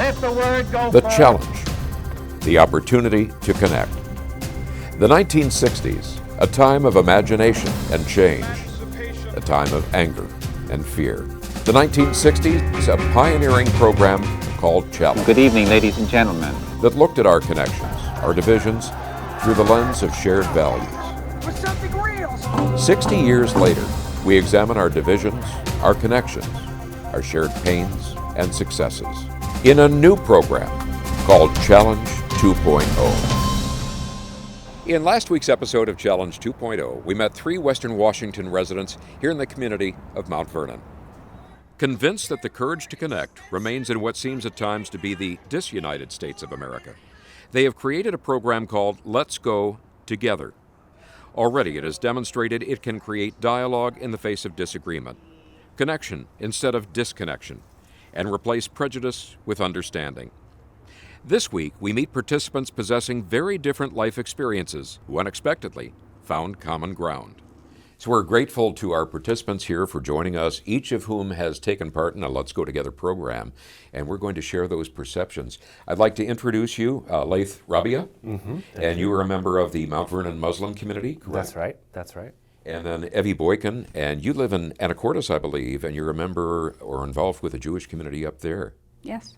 Let the word go The forth. challenge, the opportunity to connect. The 1960s, a time of imagination and change, a time of anger and fear. The 1960s, a pioneering program called Challenge Good evening, ladies and gentlemen. that looked at our connections, our divisions, through the lens of shared values. For something real. 60 years later, we examine our divisions, our connections, our shared pains and successes in a new program called Challenge 2.0. In last week's episode of Challenge 2.0, we met 3 Western Washington residents here in the community of Mount Vernon. Convinced that the courage to connect remains in what seems at times to be the Disunited States of America, they have created a program called Let's Go Together. Already it has demonstrated it can create dialogue in the face of disagreement, connection instead of disconnection, and replace prejudice with understanding. This week, we meet participants possessing very different life experiences who unexpectedly found common ground. So we're grateful to our participants here for joining us, each of whom has taken part in a Let's Go Together program, and we're going to share those perceptions. I'd like to introduce you, Laith Rabia, and you are a member of the Mount Vernon Muslim community, correct? That's right. And then Evie Boykin, and you live in Anacortes, I believe, and you're a member or involved with the Jewish community up there. Yes.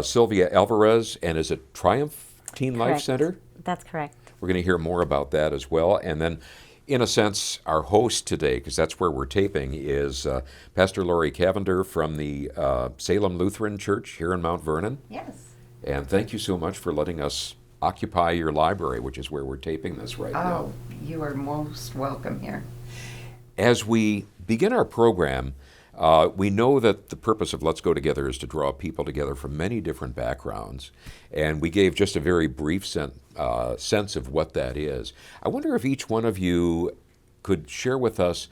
Sylvia Alvarez, and is it Triumph Teen Life Correct. Center? That's correct. We're going to hear more about that as well. And then, in a sense, our host today, because that's where we're taping, is Pastor Lori Cavender from the Salem Lutheran Church here in Mount Vernon. Yes. And thank you so much for letting us occupy your library, which is where we're taping this right now. Oh, you are most welcome here. As we begin our program, we know that the purpose of Let's Go Together is to draw people together from many different backgrounds, and we gave just a very brief sense of what that is. I wonder if each one of you could share with us,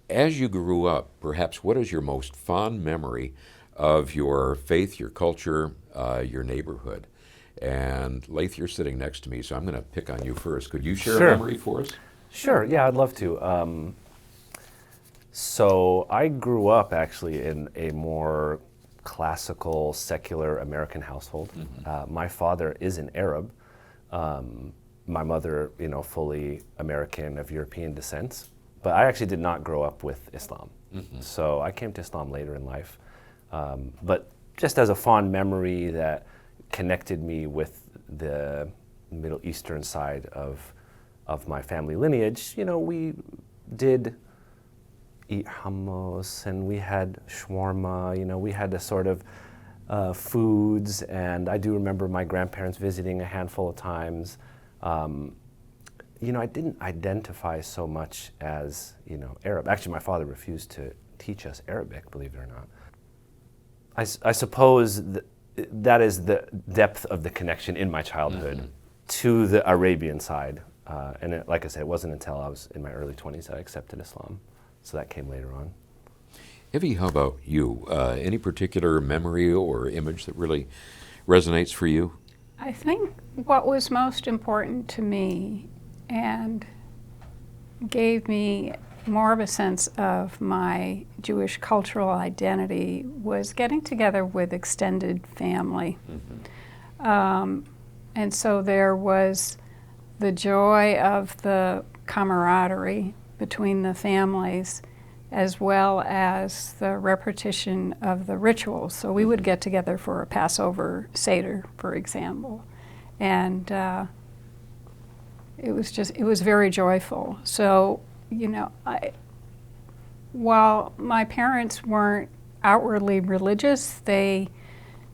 as you grew up, perhaps what is your most fond memory of your faith, your culture, your neighborhood? And Laith, you're sitting next to me, so I'm going to pick on you first. Could you share a memory for us? Sure, yeah, I'd love to. So I grew up actually in a more classical, secular American household. My father is an Arab. My mother, fully American of European descent. But I actually did not grow up with Islam. So I came to Islam later in life. But just as a fond memory that connected me with the Middle Eastern side of my family lineage, we did eat hummus, and we had shawarma, we had the sort of foods, and I do remember my grandparents visiting a handful of times. I didn't identify so much as, Arab. Actually, my father refused to teach us Arabic, believe it or not. I suppose that is the depth of the connection in my childhood to the Arabian side. And like I said, it wasn't until I was in my early 20s that I accepted Islam. So that came later on. Evie, how about you? Any particular memory or image that really resonates for you? I think what was most important to me and gave me more of a sense of my Jewish cultural identity was getting together with extended family. And so there was the joy of the camaraderie between the families, as well as the repetition of the rituals. So we would get together for a Passover Seder, for example, and it was very joyful. So, while my parents weren't outwardly religious, they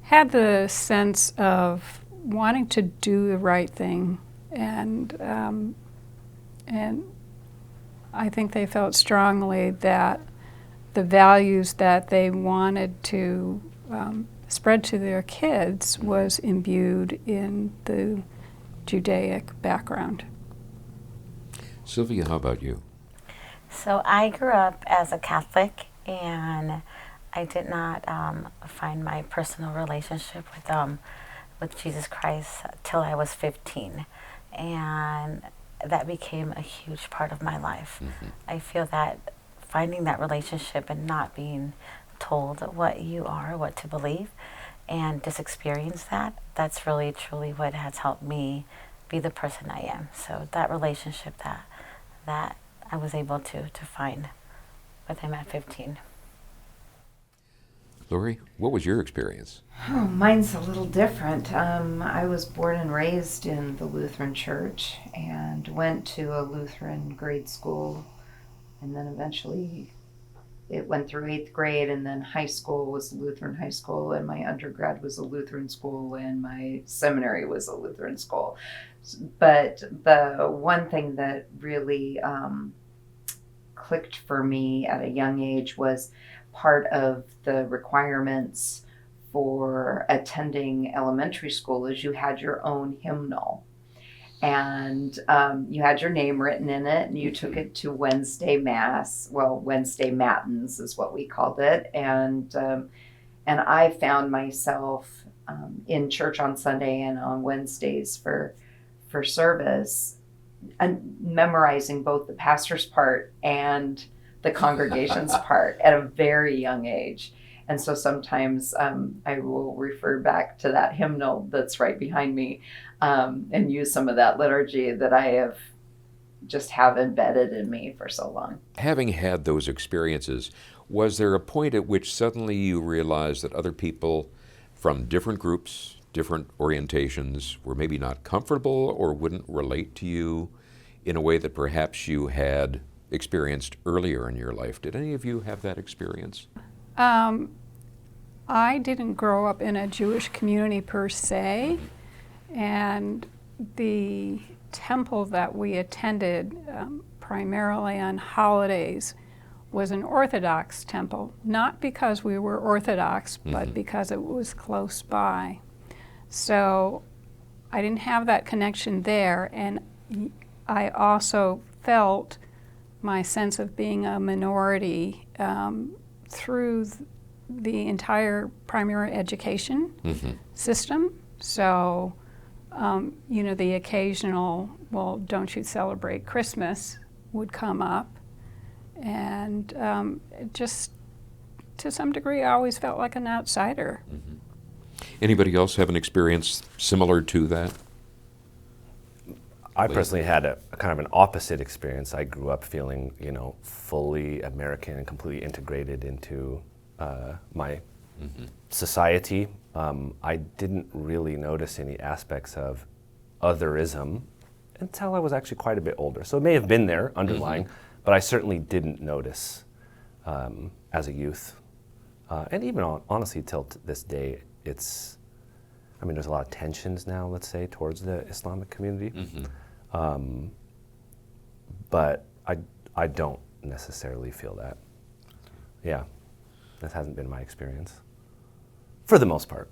had the sense of wanting to do the right thing, and I think they felt strongly that the values that they wanted to spread to their kids was imbued in the Judaic background. Sylvia, how about you? So I grew up as a Catholic, and I did not find my personal relationship with Jesus Christ till I was 15. And that became a huge part of my life. I feel that finding that relationship and not being told what you are, what to believe, and just experience that, that's really truly what has helped me be the person I am. So that relationship that I was able to find with him at 15. Lori, what was your experience? Oh, mine's a little different. I was born and raised in the Lutheran Church and went to a Lutheran grade school, and then eventually it went through 8th grade, and then high school was Lutheran high school, and my undergrad was a Lutheran school, and my seminary was a Lutheran school. But the one thing that really clicked for me at a young age was part of the requirements for attending elementary school is you had your own hymnal. And you had your name written in it, and you took it to Wednesday Mass. Well, Wednesday Matins is what we called it. And I found myself in church on Sunday and on Wednesdays for service, and memorizing both the pastor's part and the congregation's part at a very young age. And so sometimes I will refer back to that hymnal that's right behind me and use some of that liturgy that I have embedded in me for so long. Having had those experiences, was there a point at which suddenly you realized that other people from different groups, different orientations, were maybe not comfortable or wouldn't relate to you in a way that perhaps you had experienced earlier in your life? Did any of you have that experience? I didn't grow up in a Jewish community per se, and the temple that we attended primarily on holidays was an Orthodox temple, not because we were Orthodox, but because it was close by. So I didn't have that connection there, and I also felt my sense of being a minority through the entire primary education system. So, the occasional, well, don't you celebrate Christmas would come up. And just to some degree, I always felt like an outsider. Anybody else have an experience similar to that? I personally had a kind of an opposite experience. I grew up feeling, fully American and completely integrated into my society. I didn't really notice any aspects of otherism until I was actually quite a bit older. So it may have been there underlying, but I certainly didn't notice as a youth. And even honestly, till this day, there's a lot of tensions now, let's say, towards the Islamic community. But I don't necessarily feel that. Yeah, that hasn't been my experience, for the most part.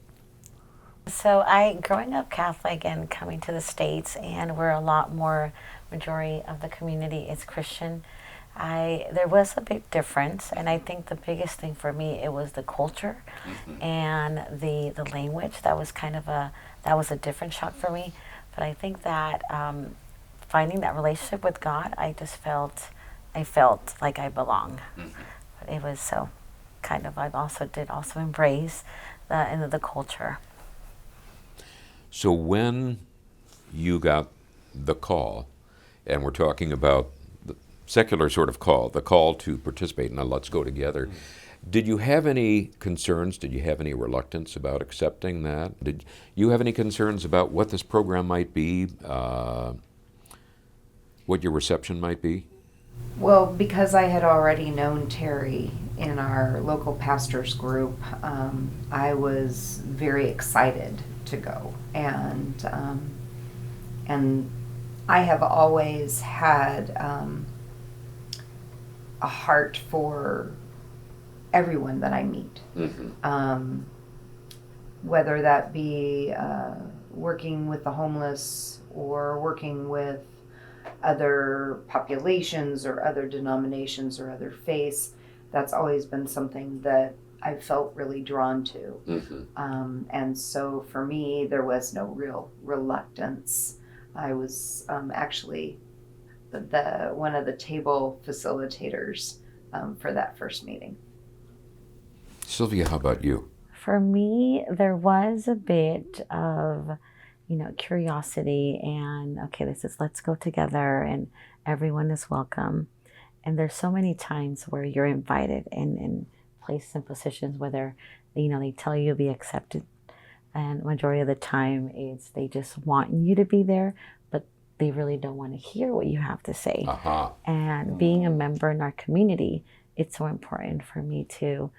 So growing up Catholic and coming to the States, and we're a lot more, majority of the community is Christian, there was a big difference, and I think the biggest thing for me, it was the culture and the language. That was a different shock for me. But I think that finding that relationship with God, I felt like I belong. But it was so I also embrace the culture. So when you got the call, and we're talking about the secular sort of call, the call to participate, now let's go together, did you have any concerns? Did you have any reluctance about accepting that? Did you have any concerns about what this program might be, what your reception might be? Well, because I had already known Terry in our local pastors group, I was very excited to go, and I have always had a heart for everyone that I meet, whether that be working with the homeless or working with other populations or other denominations or other faiths. That's always been something that I felt really drawn to. And so for me, there was no real reluctance. I was actually one of the table facilitators for that first meeting. Sylvia, how about you? For me, there was a bit of, curiosity and, okay, this is let's go together and everyone is welcome. And there's so many times where you're invited and placed in positions where they tell you to be accepted. And majority of the time is they just want you to be there, but they really don't want to hear what you have to say. Uh-huh. And being a member in our community, it's so important for me to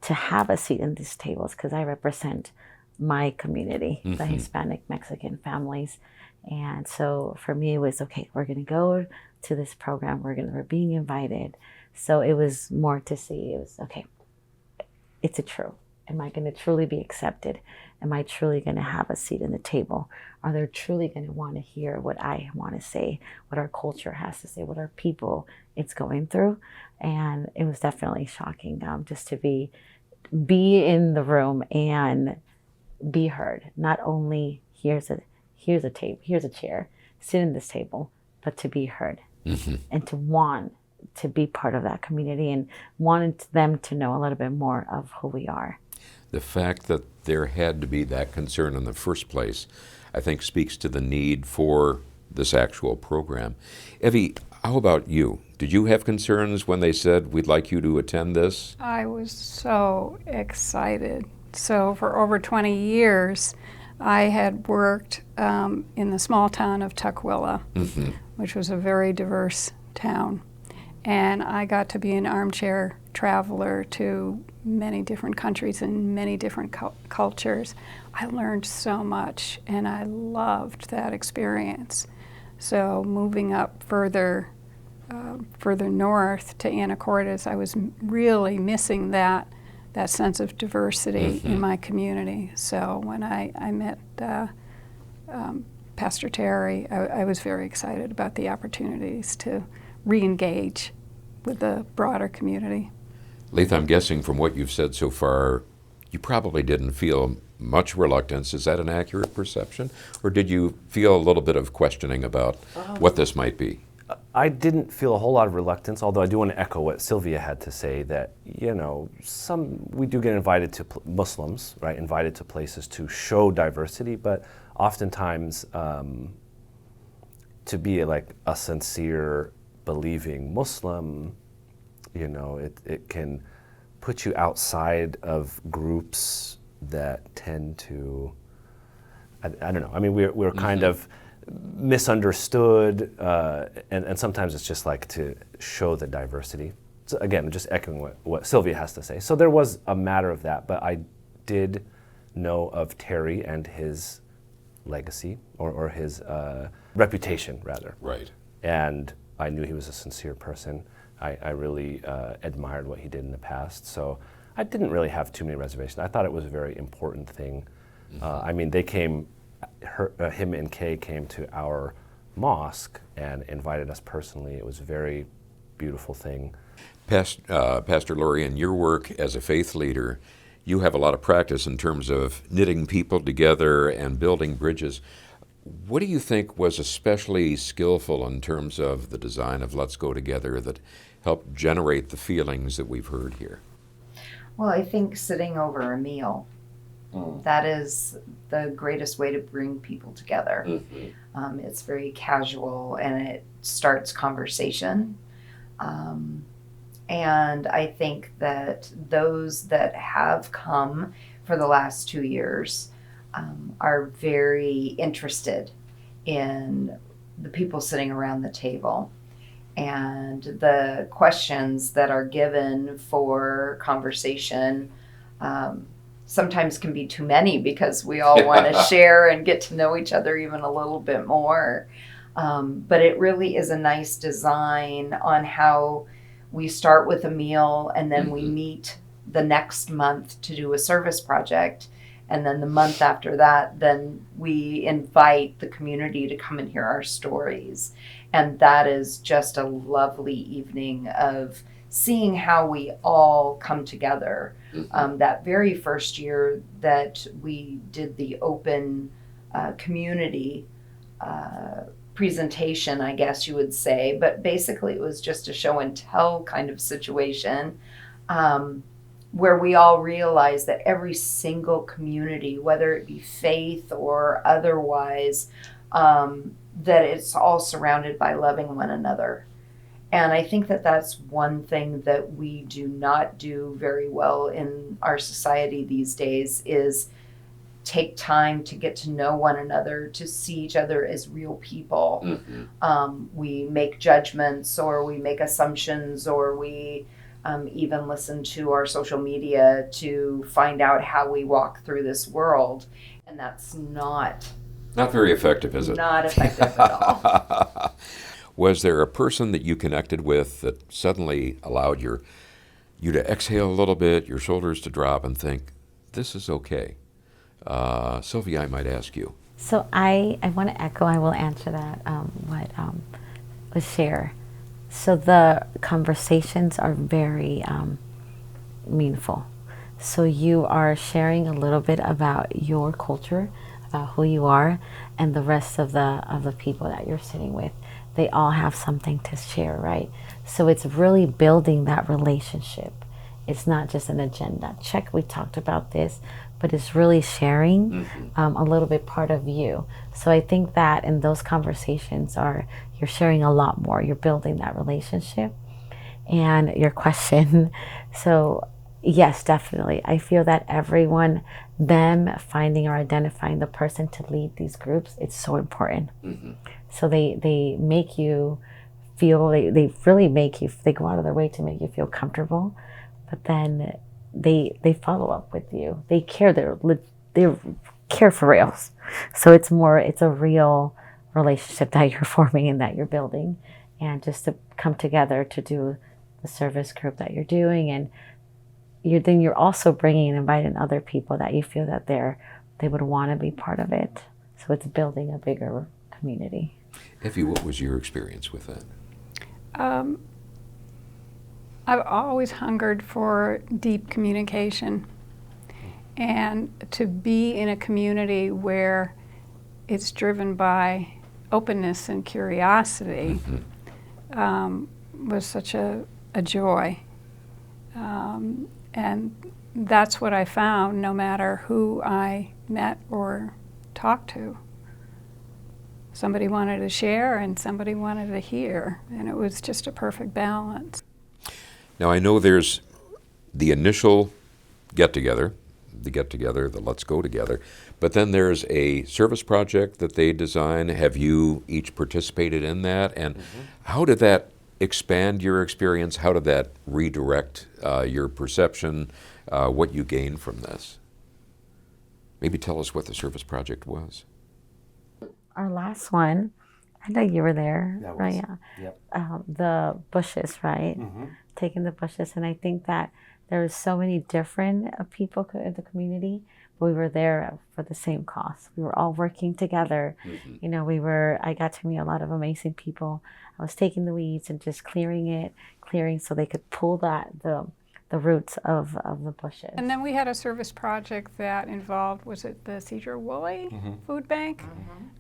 have a seat in these tables because I represent my community, the Hispanic Mexican families. And so for me, it was, okay, we're going to go to this program. We're being invited. So it was more to see, it was, okay, it's a true. Am I going to truly be accepted? Am I truly going to have a seat in the table? Are they truly going to want to hear what I want to say, what our culture has to say, what our people it's going through? And it was definitely shocking just to be in the room and be heard. Not only here's a table, here's a chair, sit in this table, but to be heard and to want to be part of that community and wanted them to know a little bit more of who we are. The fact that there had to be that concern in the first place, I think speaks to the need for this actual program. Evie, how about you? Did you have concerns when they said, we'd like you to attend this? I was so excited. So for over 20 years, I had worked in the small town of Tukwila, which was a very diverse town. And I got to be an armchair traveler to many different countries and many different cultures. I learned so much, and I loved that experience. So moving up further north to Anacortes, I was really missing that sense of diversity in my community. So when I met Pastor Terry, I was very excited about the opportunities to re-engage with the broader community. Leith, I'm guessing from what you've said so far, you probably didn't feel much reluctance. Is that an accurate perception? Or did you feel a little bit of questioning about what this might be? I didn't feel a whole lot of reluctance, although I do want to echo what Sylvia had to say that, we do get invited to Muslims, right, invited to places to show diversity, but oftentimes to be like a sincere, believing Muslim, it can put you outside of groups that tend to, I don't know. I mean, we're kind of misunderstood, and sometimes it's just like to show the diversity. So again, just echoing what Sylvia has to say. So there was a matter of that, but I did know of Terry and his legacy, or his reputation, rather. Right. And I knew he was a sincere person. I really admired what he did in the past. So I didn't really have too many reservations. I thought it was a very important thing. I mean, they came, him and Kay came to our mosque and invited us personally. It was a very beautiful thing. Pastor Laurie, in your work as a faith leader, you have a lot of practice in terms of knitting people together and building bridges. What do you think was especially skillful in terms of the design of Let's Go Together that helped generate the feelings that we've heard here? Well, I think sitting over a meal, that is the greatest way to bring people together. It's very casual and it starts conversation. And I think that those that have come for the last 2 years are very interested in the people sitting around the table. And the questions that are given for conversation sometimes can be too many because we all want to share and get to know each other even a little bit more. But it really is a nice design on how we start with a meal and then we meet the next month to do a service project. And then the month after that, then we invite the community to come and hear our stories. And that is just a lovely evening of seeing how we all come together. That very first year that we did the open community presentation, I guess you would say, but basically it was just a show and tell kind of situation. where we all realize that every single community, whether it be faith or otherwise, that it's all surrounded by loving one another. And I think that that's one thing that we do not do very well in our society these days, is take time to get to know one another, to see each other as real people. We make judgments, or we make assumptions, or we even listen to our social media to find out how we walk through this world. And that's not very effective, is it? Not effective at all. Was there a person that you connected with that suddenly allowed you to exhale a little bit, your shoulders to drop, and think, this is okay? Sylvia, I might ask you. So I want to echo, I will answer that, what was shared. So the conversations are very meaningful. So you are sharing a little bit about your culture, about who you are, and the rest of the people that you're sitting with. They all have something to share, right? So it's really building that relationship. It's not just an agenda. Check, we talked about this, but it's really sharing a little bit part of you. So I think that in those conversations you're sharing a lot more. You're building that relationship. And your question, so yes, definitely. I feel that everyone, them finding or identifying the person to lead these groups, it's so important. So they make you feel, they really make you, they go out of their way to make you feel comfortable, but then they follow up with you. They care, they care for reals. So it's a real relationship that you're forming and that you're building, and just to come together to do the service group that you're doing, and you're also bringing and inviting other people that you feel that they would want to be part of it. So it's building a bigger community. Effie, what was your experience with that? I've always hungered for deep communication, and to be in a community where it's driven by openness and curiosity was such a joy. And that's what I found no matter who I met or talked to. Somebody wanted to share and somebody wanted to hear, and it was just a perfect balance. Now, I know there's the initial get-together, the let's go together, but then there's a service project that they design. Have you each participated in that? And how did that expand your experience? How did that redirect your perception, what you gained from this? Maybe tell us what the service project was. Our last one, I know you were there, That right? was, Yeah. yep. The bushes, right? Taking the bushes, and I think that there was so many different people in the community, but we were there for the same cause. We were all working together. You know, I got to meet a lot of amazing people. I was taking the weeds and just clearing so they could pull the roots of the bushes. And then we had a service project that involved, was it the Cedar Woolley Food Bank?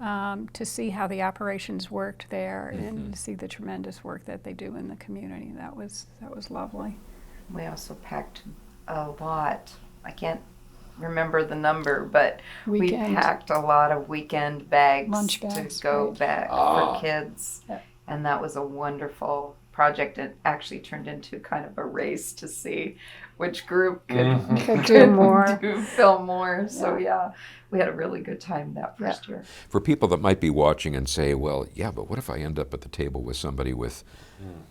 To see how the operations worked there and to see the tremendous work that they do in the community. That was lovely. We also packed a lot. I can't remember the number, but we packed a lot of weekend bags, Lunch bags, to go right. back for kids. Yep. And that was a wonderful project. It actually turned into kind of a race to see which group could do more. fill more. So yeah, we had a really good time that first year. For people that might be watching and say, well, yeah, but what if I end up at the table with somebody with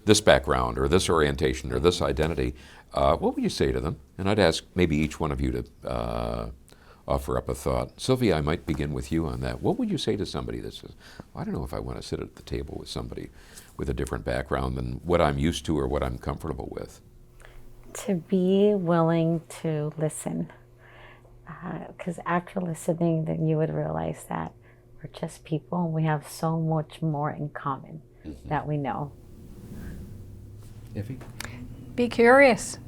this background or this orientation or this identity? What would you say to them? And I'd ask maybe each one of you to offer up a thought. Sylvia, I might begin with you on that. What would you say to somebody that says, well, I don't know if I want to sit at the table with somebody with a different background than what I'm used to or what I'm comfortable with? To be willing to listen. Because after listening, then you would realize that we're just people and we have so much more in common that we know. Effie? Be curious.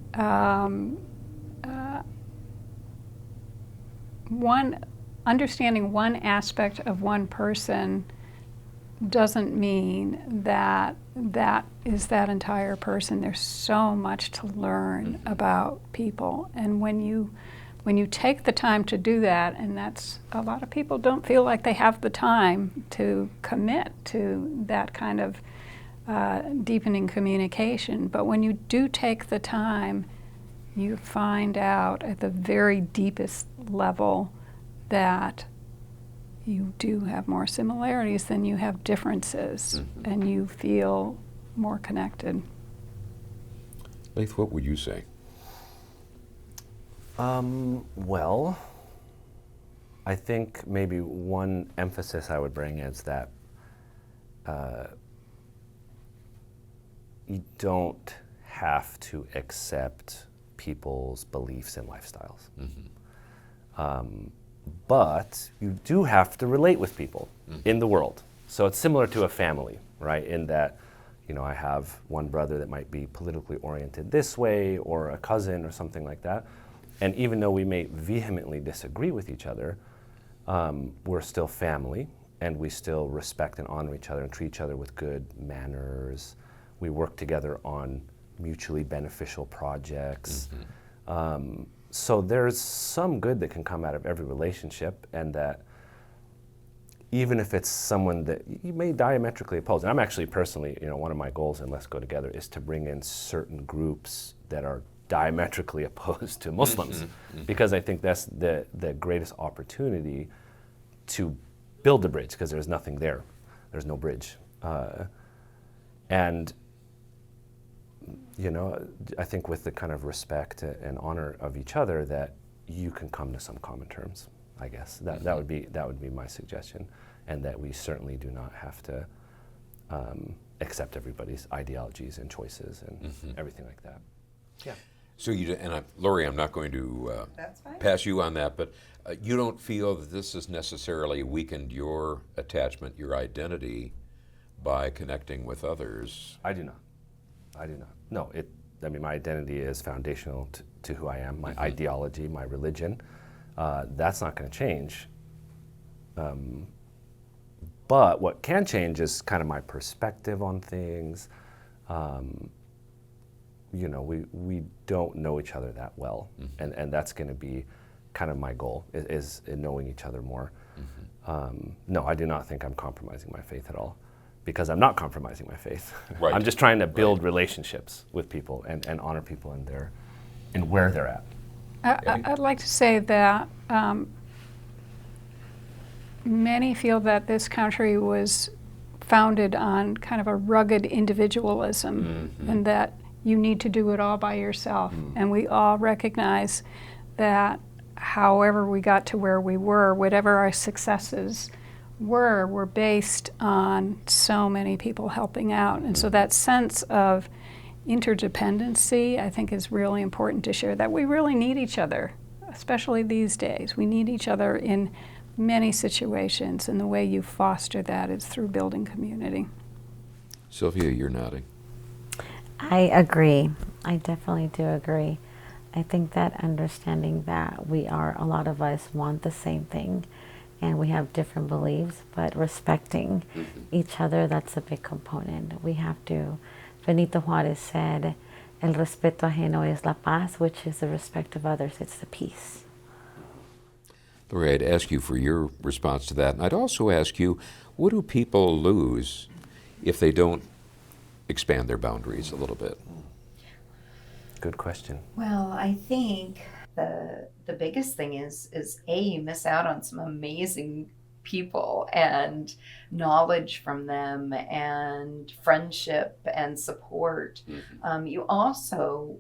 Understanding one aspect of one person doesn't mean that that is that entire person. There's so much to learn about people, and when you take the time to do that, and that's, a lot of people don't feel like they have the time to commit to that kind of deepening communication, but when you do take the time, you find out at the very deepest level that you do have more similarities than you have differences, and you feel more connected. Leith, what would you say? Well, I think maybe one emphasis I would bring is that you don't have to accept people's beliefs and lifestyles. But you do have to relate with people in the world. So it's similar to a family, right? In that, you know, I have one brother that might be politically oriented this way, or a cousin or something like that. And even though we may vehemently disagree with each other, we're still family, and we still respect and honor each other and treat each other with good manners. We work together on mutually beneficial projects. So there's some good that can come out of every relationship, and that even if it's someone that you may diametrically oppose, and I'm actually personally, you know, one of my goals in Let's Go Together is to bring in certain groups that are diametrically opposed to Muslims, because I think that's the greatest opportunity to build a bridge, because there's nothing there. There's no bridge. And you know, I think with the kind of respect and honor of each other, that you can come to some common terms. I guess that would be my suggestion, and that we certainly do not have to accept everybody's ideologies and choices and everything like that. Yeah. So Lori, I'm not going to That's fine. pass you on that, but you don't feel that this has necessarily weakened your attachment, your identity, by connecting with others? I do not. No, I mean, my identity is foundational to who I am, my ideology, my religion. That's not going to change. But what can change is kind of my perspective on things. You know, we don't know each other that well, and that's going to be kind of my goal, is in knowing each other more. No, I do not think I'm compromising my faith at all, because I'm not compromising my faith. Right. I'm just trying to build relationships with people and honor people in where they're at. I'd like to say that many feel that this country was founded on kind of a rugged individualism, and that you need to do it all by yourself. And we all recognize that however we got to where we were, whatever our successes were based on so many people helping out. And so that sense of interdependency, I think, is really important to share, that we really need each other, especially these days. We need each other in many situations, and the way you foster that is through building community. Sylvia, you're nodding. I agree. I definitely do agree. I think that understanding that a lot of us want the same thing, and we have different beliefs, but respecting each other, that's a big component. We have to, Benito Juarez said, el respeto ajeno es la paz, which is the respect of others, it's the peace. Lori, I'd ask you for your response to that, and I'd also ask you, what do people lose if they don't expand their boundaries a little bit? Good question. Well, I think the biggest thing is you miss out on some amazing people and knowledge from them and friendship and support. You also,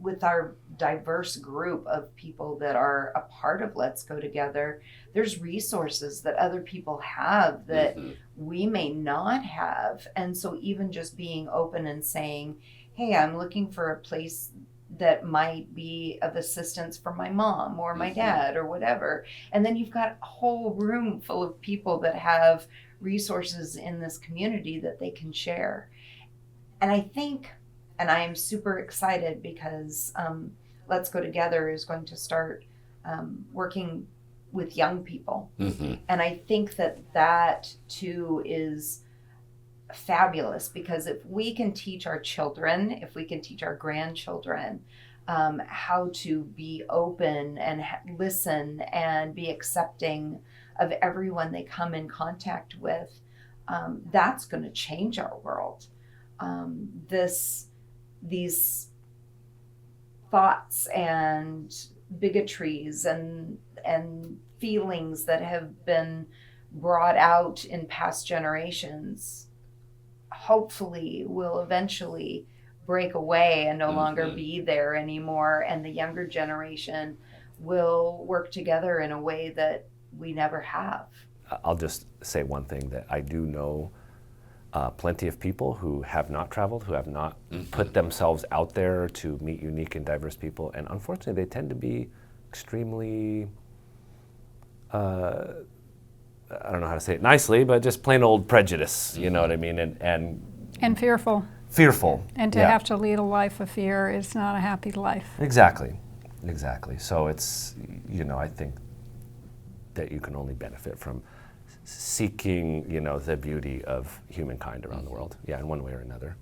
with our diverse group of people that are a part of Let's Go Together, there's resources that other people have that we may not have. And so even just being open and saying, hey, I'm looking for a place that might be of assistance for my mom or my dad or whatever. And then you've got a whole room full of people that have resources in this community that they can share. And I think, and I am super excited because Let's Go Together is going to start working with young people. Mm-hmm. And I think that too is fabulous, because if we can teach our children, if we can teach our grandchildren how to be open and listen and be accepting of everyone they come in contact with, that's going to change our world. These thoughts and bigotries and feelings that have been brought out in past generations hopefully will eventually break away and no longer be there anymore, and the younger generation will work together in a way that we never have. I'll just say one thing, that I do know plenty of people who have not traveled, who have not put themselves out there to meet unique and diverse people, and unfortunately they tend to be extremely, I don't know how to say it nicely, but just plain old prejudice, you know what I mean, And fearful. Fearful. And to have to lead a life of fear is not a happy life. Exactly. So it's, I think that you can only benefit from seeking, the beauty of humankind around the world, in one way or another.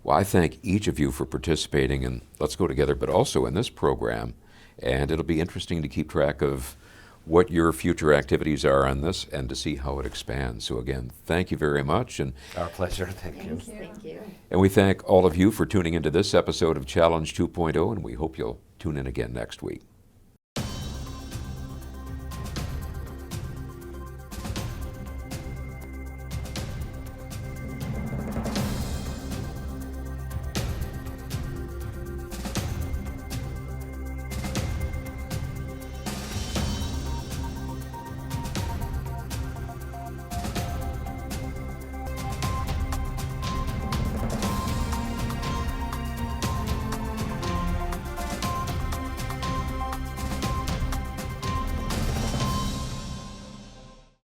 Well, I thank each of you for participating in Let's Go Together, but also in this program. And it'll be interesting to keep track of what your future activities are on this and to see how it expands. So again, thank you very much. And our pleasure. Thank you. Thank you. And we thank all of you for tuning into this episode of Challenge 2.0, and we hope you'll tune in again next week.